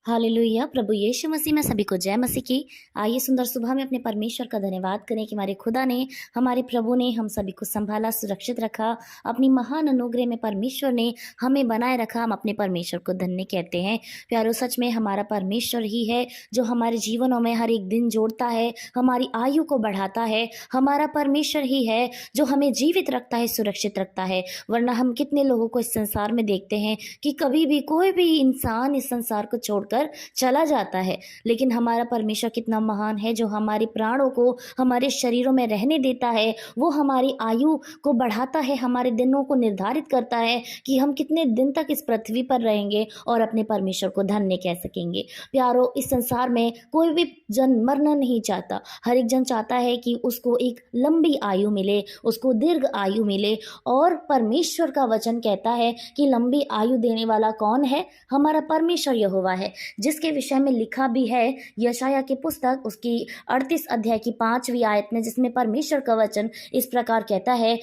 Hallelujah. प्रभु यीशु मसीह में सभी को जय मसीह की। आइए सुंदर सुबह में अपने परमेश्वर का धन्यवाद करें कि हमारे खुदा ने, हमारे प्रभु ने हम सभी को संभाला, सुरक्षित रखा। अपनी महान अनुग्रह में परमेश्वर ने हमें बनाए रखा। हम अपने परमेश्वर को धन्य कहते हैं। प्यारो, सच में हमारा परमेश्वर ही है जो हमारे जीवनों में हर एक दिन जोड़ता है, हमारी आयु को बढ़ाता है। हमारा परमेश्वर ही है जो हमें जीवित रखता है, सुरक्षित रखता है। वरना हम कितने लोगों को इस संसार में देखते हैं कि कभी भी कोई भी इंसान इस संसार को छोड़कर चला जाता है, लेकिन हमारा परमेश्वर कितना महान है जो हमारे प्राणों को हमारे शरीरों में रहने देता है। वो हमारी आयु को बढ़ाता है, हमारे दिनों को निर्धारित करता है कि हम कितने दिन तक इस पृथ्वी पर रहेंगे और अपने परमेश्वर को धन्य कह सकेंगे। प्यारो, इस संसार में कोई भी जन मरना नहीं चाहता। हर एक जन चाहता है कि उसको एक लंबी आयु मिले, उसको दीर्घ आयु मिले। और परमेश्वर का वचन कहता है कि लंबी आयु देने वाला कौन है? हमारा परमेश्वर यहोवा है, जिसके विषय में लिखा भी है यशाया की पुस्तक उसकी 38 अध्याय की 5वीं आयत में, जिसमें परमेश्वर का वचन इस प्रकार कहता है,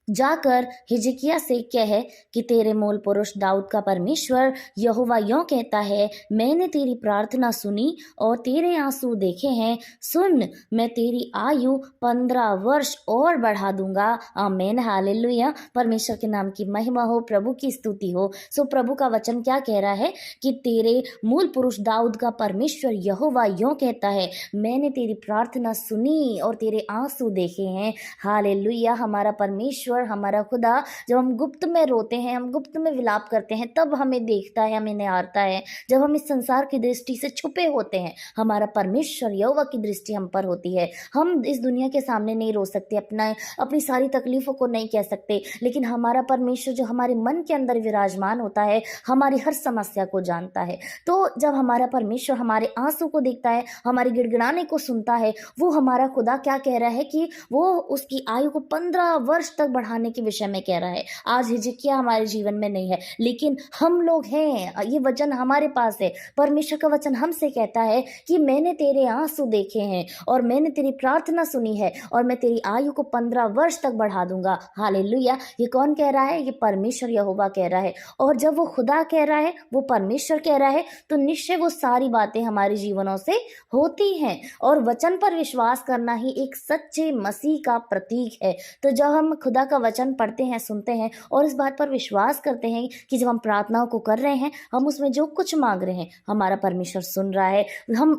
जाकर हिजकिय्याह से कह कि तेरे मूल पुरुष दाऊद का परमेश्वर यहोवा यों कहता है, मैंने तेरी प्रार्थना सुनी और तेरे आंसू देखे हैं। सुन, मैं तेरी आयु 15 वर्ष और बढ़ा दूंगा। आमीन, हालेलुया। परमेश्वर के नाम की महिमा हो, प्रभु की स्तुति हो। सो प्रभु का वचन क्या कह रहा है कि तेरे मूल पुरुष दाऊद का परमेश्वर यहोवा यों कहता है, मैंने तेरी प्रार्थना सुनी और तेरे आंसू देखे हैं। हालेलुया। हमारा परमेश्वर, हमारा खुदा, जब हम गुप्त में रोते हैं, हम गुप्त में विलाप करते हैं, तब हमें देखता है, हमें निहारता है। जब हम इस संसार की दृष्टि से छुपे होते हैं, हमारा परमेश्वर यहोवा की दृष्टि हम पर होती है। हम इस दुनिया के सामने नहीं रो सकते, अपनी सारी तकलीफों को नहीं कह सकते, लेकिन हमारा परमेश्वर जो हमारे मन के अंदर विराजमान होता है, हमारी हर समस्या को जानता है। तो जब हमारा परमेश्वर हमारे आंसू को देखता है, हमारे गिड़गिड़ाने को सुनता है, वो हमारा खुदा क्या कह रहा है कि वो उसकी आयु को 15 वर्ष तक बढ़ाने के विषय में कह रहा है। आज हिजकिय्याह हमारे जीवन में नहीं है, लेकिन हम लोग हैं। ये वचन हमारे पास है। परमेश्वर का वचन हमसे कहता है कि मैंने तेरे आंसू देखे हैं और मैंने तेरी प्रार्थना सुनी है और मैं तेरी आयु को 15 वर्ष तक बढ़ा दूंगा। हालेलुया। ये कौन कह रहा है? ये परमेश्वर यहोवा कह रहा है। और जब वो खुदा कह रहा है, वो परमेश्वर कह रहा है, तो निश्चय वो सारी बातें हमारे जीवनों से होती हैं। और वचन पर विश्वास करना ही एक सच्चे मसीह का प्रतीक है। तो जब हम खुदा का वचन पढ़ते हैं, सुनते हैं और इस बात पर विश्वास करते हैं कि जब हम प्रार्थनाओं को कर रहे हैं, हम उसमें जो कुछ मांग रहे हैं, हमारा परमेश्वर सुन रहा है। हम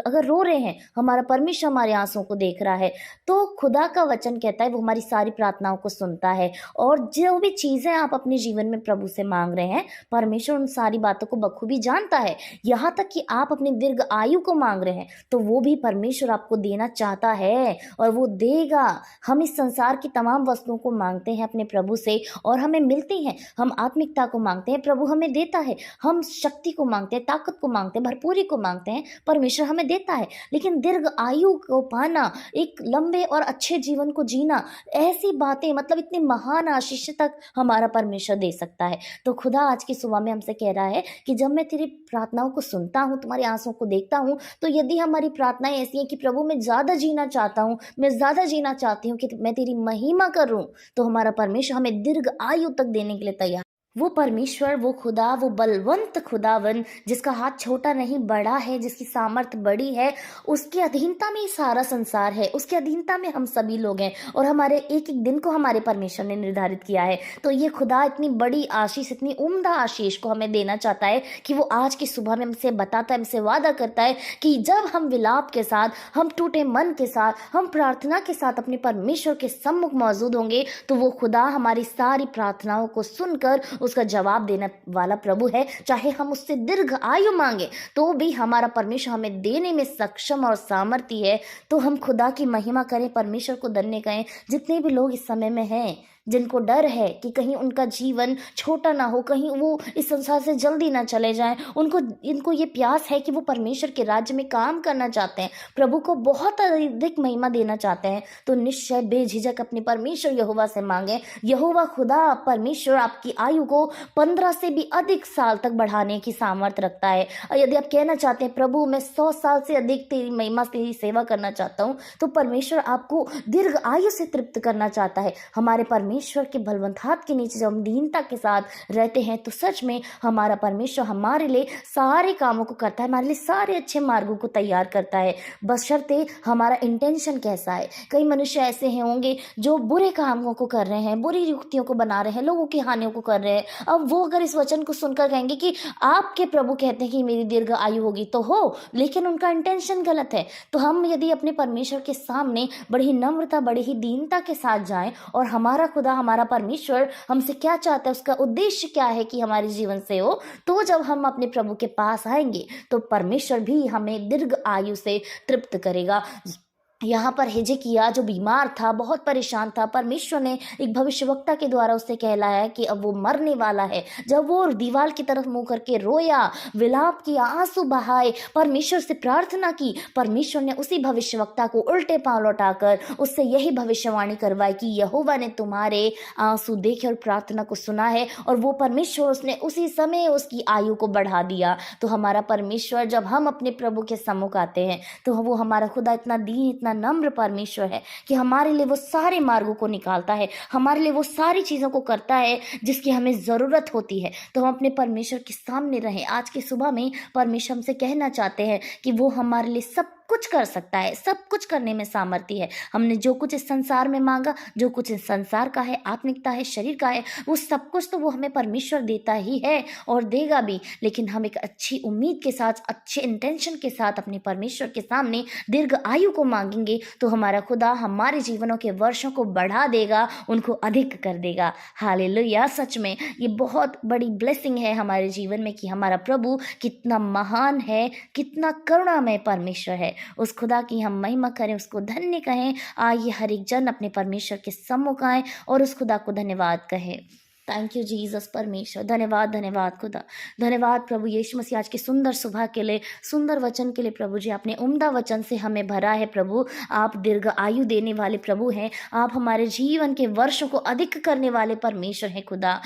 अगर रो रहे हैं, हमारा परमेश्वर हमारे आंसुओं को देख रहा है। तो खुदा का वचन कहता है वो हमारी सारी प्रार्थनाओं को सुनता है। और जो भी चीज़ें आप अपने जीवन में प्रभु से मांग रहे हैं, परमेश्वर उन सारी बातों को बखूबी जानता है। यहाँ तक कि आप अपनी दीर्घ आयु को मांग रहे हैं, तो वो भी परमेश्वर आपको देना चाहता है और वो देगा। हम इस संसार की तमाम वस्तुओं को मांगते हैं अपने प्रभु से और हमें मिलती हैं। हम आत्मिकता को मांगते हैं, प्रभु हमें देता है। हम शक्ति को मांगते हैं, ताकत को मांगते हैं, भरपूरी को मांगते हैं, परमेश्वर हमें देता है। लेकिन दीर्घ आयु को पाना, एक लंबे और अच्छे जीवन को जीना, ऐसी बातें, मतलब इतनी महान आशीष तक हमारा परमेश्वर दे सकता है। तो खुदा आज की सुबह में हमसे कह रहा है कि जब मैं तेरी प्रार्थनाओं को सुनता हूँ, तुम्हारे आंसुओं को देखता हूँ, तो यदि हमारी प्रार्थनाएं ऐसी हैं कि प्रभु मैं ज़्यादा जीना चाहता हूँ, मैं ज़्यादा जीना चाहती हूँ कि मैं तेरी महिमा करूँ, तो हमारा परमेश्वर हमें दीर्घ आयु तक देने के लिए तैयार। वो परमेश्वर, वो खुदा, वो बलवंत खुदावन, जिसका हाथ छोटा नहीं बड़ा है, जिसकी सामर्थ बड़ी है, उसकी अधीनता में सारा संसार है, उसकी अधीनता में हम सभी लोग हैं और हमारे एक एक दिन को हमारे परमेश्वर ने निर्धारित किया है। तो ये खुदा इतनी बड़ी आशीष, इतनी उम्दा आशीष को हमें देना चाहता है कि वो आज की सुबह में हमसे बताता है, हमसे वादा करता है कि जब हम विलाप के साथ, हम टूटे मन के साथ, हम प्रार्थना के साथ अपने परमेश्वर के सम्मुख मौजूद होंगे, तो वो खुदा हमारी सारी प्रार्थनाओं को सुनकर उसका जवाब देने वाला प्रभु है। चाहे हम उससे दीर्घ आयु मांगे, तो भी हमारा परमेश्वर हमें देने में सक्षम और सामर्थ्य है। तो हम खुदा की महिमा करें, परमेश्वर को धन्य कहें। जितने भी लोग इस समय में हैं, जिनको डर है कि कहीं उनका जीवन छोटा ना हो, कहीं वो इस संसार से जल्दी ना चले जाएं, इनको ये प्यास है कि वो परमेश्वर के राज्य में काम करना चाहते हैं, प्रभु को बहुत अधिक महिमा देना चाहते हैं, तो निश्चय बेझिझक अपने परमेश्वर यहोवा से मांगे। यहोवा खुदा परमेश्वर आपकी आयु को 15 से भी अधिक साल तक बढ़ाने की सामर्थ्य रखता है। और यदि आप कहना चाहते हैं प्रभु मैं 100 साल से अधिक तेरी महिमा, तेरी सेवा करना चाहता हूँ, तो परमेश्वर आपको दीर्घ आयु से तृप्त करना चाहता है। हमारे परमेश्वर परमेश्वर के बलवंत हाथ के नीचे जब हम दीनता के साथ रहते हैं तो सच में हमारा परमेश्वर हमारे लिए सारे कामों को करता है, हमारे लिए सारे अच्छे मार्गों को तैयार करता है, बशर्ते हमारा इंटेंशन कैसा है। कई मनुष्य ऐसे हैं होंगे जो बुरे कामों को कर रहे हैं, बुरी युक्तियों को बना रहे हैं, लोगों की हानियों को कर रहे हैं। अब वो अगर इस वचन को सुनकर कहेंगे कि आपके प्रभु कहते हैं कि मेरी दीर्घ आयु होगी, तो हो, लेकिन उनका इंटेंशन गलत है। तो हम यदि अपने परमेश्वर के सामने बड़ी ही नम्रता, बड़ी ही दीनता के साथ जाएं और हमारा खुदा, हमारा परमेश्वर हमसे क्या चाहता है, उसका उद्देश्य क्या है कि हमारे जीवन से हो, तो जब हम अपने प्रभु के पास आएंगे तो परमेश्वर भी हमें दीर्घ आयु से तृप्त करेगा। यहाँ पर हिजकिय्याह जो बीमार था, बहुत परेशान था, परमेश्वर ने एक भविष्यवक्ता के द्वारा उससे कहलाया कि अब वो मरने वाला है। जब वो दीवार की तरफ मुंह करके रोया, विलाप किया, आंसू बहाए, परमेश्वर से प्रार्थना की, परमेश्वर ने उसी भविष्यवक्ता को उल्टे पांव लौटाकर उससे यही भविष्यवाणी करवाई कि यहोवा ने तुम्हारे आंसू देखे और प्रार्थना को सुना है, और वो परमेश्वर उसने उसी समय उसकी आयु को बढ़ा दिया। तो हमारा परमेश्वर, जब हम अपने प्रभु के सम्मुख आते हैं तो वो हमारा खुदा इतना दीन, इतना नम्र परमेश्वर है कि हमारे लिए वो सारे मार्गों को निकालता है, हमारे लिए वो सारी चीज़ों को करता है जिसकी हमें ज़रूरत होती है। तो हम अपने परमेश्वर के सामने रहें। आज की सुबह में परमेश्वर हमसे कहना चाहते हैं कि वो हमारे लिए सब कुछ कर सकता है, सब कुछ करने में सामर्थ्य है। हमने जो कुछ इस संसार में मांगा, जो कुछ इस संसार का है, आत्मिकता है, शरीर का है, वो सब कुछ तो वो हमें परमेश्वर देता ही है और देगा भी। लेकिन हम एक अच्छी उम्मीद के साथ, अच्छे इंटेंशन के साथ अपने परमेश्वर के सामने दीर्घ आयु को मांगेंगे तो हमारा खुदा हमारे जीवनों के वर्षों को बढ़ा देगा, उनको अधिक कर देगा। हालेलुया। सच में ये बहुत बड़ी ब्लेसिंग है हमारे जीवन में कि हमारा प्रभु कितना महान है, कितना करुणामय परमेश्वर है। उस खुदा की हम महिमा करें, उसको धन्य कहें। आइए हर एक जन अपने परमेश्वर के सम्मुख आए और उस खुदा को धन्यवाद कहे। थैंक यू जीसस परमेश्वर। धन्यवाद, धन्यवाद खुदा, धन्यवाद प्रभु यीशु मसीह आज की सुंदर सुबह के लिए, सुंदर वचन के लिए। प्रभु जी, आपने उम्दा वचन से हमें भरा है प्रभु। आप दीर्घ आयु देने वाले प्रभु हैं। आप हमारे जीवन के वर्षों को अधिक करने वाले परमेश्वर हैं खुदा।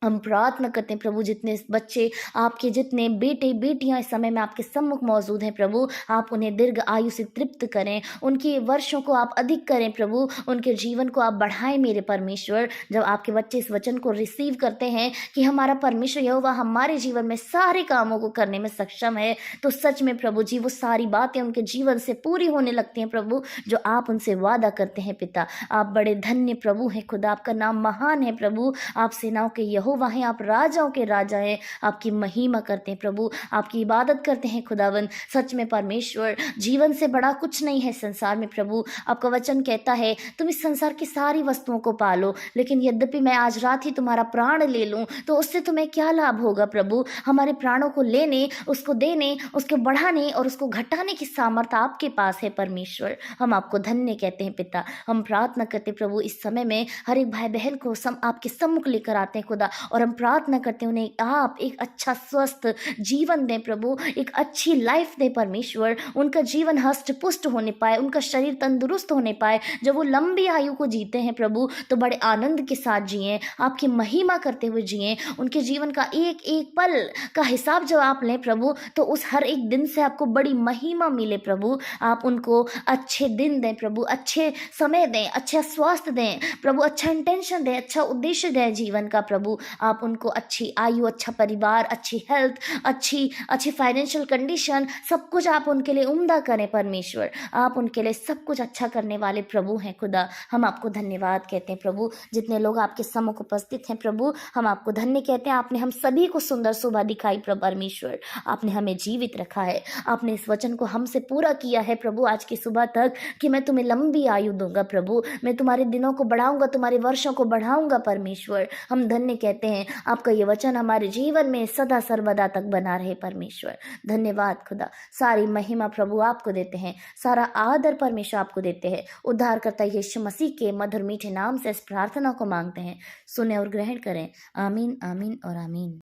हम प्रार्थना करते हैं प्रभु, जितने बच्चे, आपके जितने बेटे बेटियां इस समय में आपके सम्मुख मौजूद हैं प्रभु, आप उन्हें दीर्घ आयु से तृप्त करें, उनके वर्षों को आप अधिक करें प्रभु, उनके जीवन को आप बढ़ाएं मेरे परमेश्वर। जब आपके बच्चे इस वचन को रिसीव करते हैं कि हमारा परमेश्वर यहोवा हमारे जीवन में सारे कामों को करने में सक्षम है, तो सच में प्रभु जी वो सारी बातें उनके जीवन से पूरी होने लगती हैं प्रभु, जो आप उनसे वादा करते हैं। पिता, आप बड़े धन्य प्रभु हैं खुदा, आपका नाम महान है प्रभु। आप सेनाओं के यहोवा हैं, आप राजाओं के राजा हैं। आपकी महिमा करते हैं प्रभु, आपकी इबादत करते हैं खुदावन। सच में परमेश्वर, जीवन से बड़ा कुछ नहीं है संसार में प्रभु। आपका वचन कहता है तुम इस संसार की सारी वस्तुओं को पालो, लेकिन यद्यपि मैं आज रात ही तुम्हारा प्राण ले लूं तो उससे तुम्हें क्या लाभ होगा प्रभु। हमारे प्राणों को लेने, उसको देने, उसको बढ़ाने और उसको घटाने की सामर्थ्य आपके पास है परमेश्वर। हम आपको धन्य कहते हैं पिता। हम प्रार्थना करते प्रभु, इस समय में हर एक भाई बहन को आपके सम्मुख लेकर आते हैं खुदा, और हम प्रार्थना करते हैं उन्हें आप एक अच्छा स्वस्थ जीवन दें प्रभु, एक अच्छी लाइफ दें परमेश्वर। उनका जीवन हष्ट पुष्ट होने पाए, उनका शरीर तंदुरुस्त होने पाए। जब वो लंबी आयु को जीते हैं प्रभु तो बड़े आनंद के साथ जिएं, आपकी महिमा करते हुए जिएं। उनके जीवन का एक एक पल का हिसाब जब आप लें प्रभु तो उस हर एक दिन से आपको बड़ी महिमा मिले प्रभु। आप उनको अच्छे दिन दें प्रभु, अच्छे समय दें, अच्छा स्वास्थ्य दें प्रभु, अच्छा इंटेंशन दें, अच्छा उद्देश्य दें जीवन का प्रभु। आप उनको अच्छी आयु, अच्छा परिवार, अच्छी हेल्थ, अच्छी फाइनेंशियल कंडीशन, सब कुछ आप उनके लिए उम्दा करें परमेश्वर। आप उनके लिए सब कुछ अच्छा करने वाले प्रभु हैं खुदा। हम आपको धन्यवाद कहते हैं प्रभु। जितने लोग आपके सम्मुख उपस्थित हैं प्रभु, हम आपको धन्य कहते हैं। आपने हम सभी को सुंदर सुबह दिखाई प्रभु परमेश्वर। आपने हमें जीवित रखा है, आपने इस वचन को हमसे पूरा किया है प्रभु आज की सुबह तक कि मैं तुम्हें लंबी आयु दूंगा प्रभु, मैं तुम्हारे दिनों को बढ़ाऊंगा, तुम्हारे वर्षों को बढ़ाऊंगा परमेश्वर। हम धन्य कहते हैं। आपका ये वचन हमारे जीवन में सदा सर्वदा तक बना रहे परमेश्वर। धन्यवाद खुदा। सारी महिमा प्रभु आपको देते हैं, सारा आदर परमेश्वर आपको देते हैं। उद्धारकर्ता यीशु मसीह के मधुर मीठे नाम से इस प्रार्थना को मांगते हैं, सुने और ग्रहण करें। आमीन, आमीन और आमीन।